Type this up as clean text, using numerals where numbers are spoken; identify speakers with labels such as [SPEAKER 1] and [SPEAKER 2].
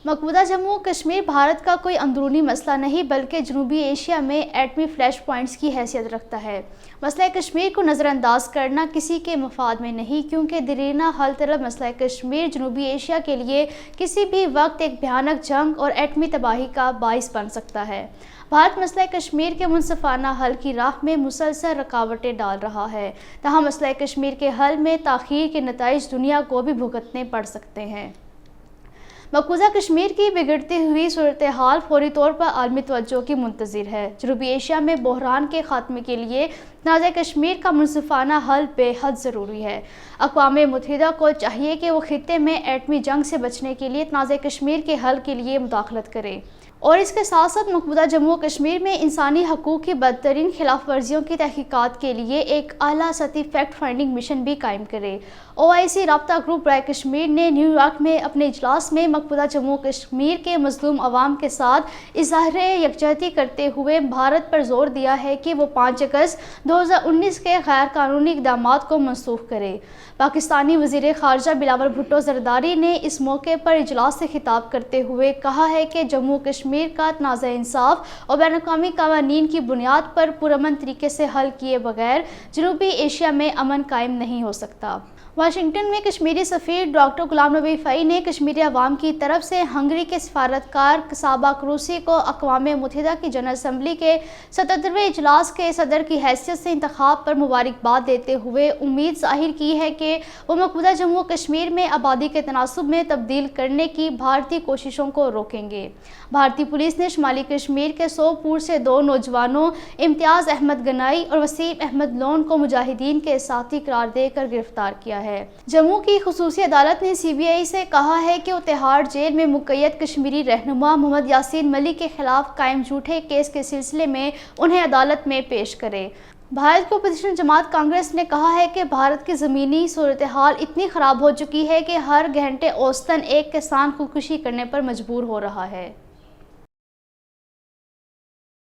[SPEAKER 1] मकबूजा जम्मू और कश्मीर भारत का कोई अंदरूनी मसला नहीं बल्कि जनूबी एशिया में एटमी फ्लैश पॉइंट्स की हैसियत रखता है। मसला कश्मीर को नज़रअंदाज करना किसी के मफाद में नहीं, क्योंकि दरीना हल तलब मसला कश्मीर जनूबी एशिया के लिए किसी भी वक्त एक भयानक जंग और एटमी तबाही का बाइस बन सकता है। भारत मसला कश्मीर के मुनसिफाना हल की राह में मुसलसल रुकावटें डाल रहा है, तहाँ मसला कश्मीर के हल में ताख़ीर के नताइज दुनिया को भी भुगतने पड़ सकते हैं। मकबूजा कश्मीर की बिगड़ती हुई सूरत हाल फौरी तौर पर आलमी तवज्जो की मुंतज़िर है। जनूबी एशिया में बहरान के खात्मे के लिए तनाज़ा कश्मीर का मुनसिफाना हल बेहद ज़रूरी है। अक़वाम मुत्तहिदा को चाहिए कि वो खित्ते में एटमी जंग से बचने के लिए तनाज़ा कश्मीर के हल के लिए मुदाखलत करे और इसके साथ साथ मकबूजा जम्मू और कश्मीर में इंसानी हकूक़ की बदतरीन खिलाफ वर्जियों की तहकीकात के लिए एक आला सतही फैक्ट फाइंडिंग मिशन भी कायम करे। OIC राब्ता ग्रुप राय कश्मीर ने न्यूयॉर्क में अपने इजलास में मकबूजा जम्मू और कश्मीर के मजलूम अवाम के साथ इज़हार यकजहती करते हुए भारत पर जोर दिया है कि वो 5 अगस्त 2019 के गैर कानूनी इक़दामात को मनसूख करे। पाकिस्तानी वज़ीर ख़ारजा बिलावल भुट्टो ज़रदारी ने इस मौके पर इजलास से खिताब करते हुए कहा है कि जम्मू कश्मीर का तनाज़ा इंसाफ और बैनुल-अक़वामी क़वानीन की बुनियाद पर पुरअमन तरीके से हल किए बगैर जनूबी एशिया में अमन कायम नहीं हो सकता। वाशिंगटन में कश्मीरी सफ़ीर डॉक्टर गुलाम नबी फ़ई ने कश्मीरी अवाम की तरफ से हंगरी के सफारतकार साबा क्रूसी को अक़वाम मुत्तहिदा की जनरल असम्बली के 77वें इजलास के सदर की हैसियत से इंतखाब पर मुबारकबाद देते हुए उम्मीद ज़ाहिर की है कि वो मकबूजा जम्मू कश्मीर में आबादी के तनासुब में तब्दील करने की भारतीय कोशिशों को रोकेंगे। भारतीय पुलिस ने शुमाली कश्मीर के सोपुर से 2 नौजवानों इम्तियाज़ अहमद गनाई और वसीम अहमद लोन को मुजाहिदीन के साथी करार देकर गिरफ्तार किया है। जम्मू की खुसूसी अदालत ने CBI से कहा है कि वो तिहाड़ जेल में मुक़य्यद कश्मीरी रहनुमा मोहम्मद यासीन मलिक के खिलाफ कायम झूठे केस के सिलसिले में उन्हें अदालत में पेश करे। भारत की अपोजिशन जमात कांग्रेस ने कहा है कि भारत की ज़मीनी सूरत हाल इतनी ख़राब हो चुकी है कि हर घंटे औसतन एक किसान खुदकुशी करने पर मजबूर हो रहा है।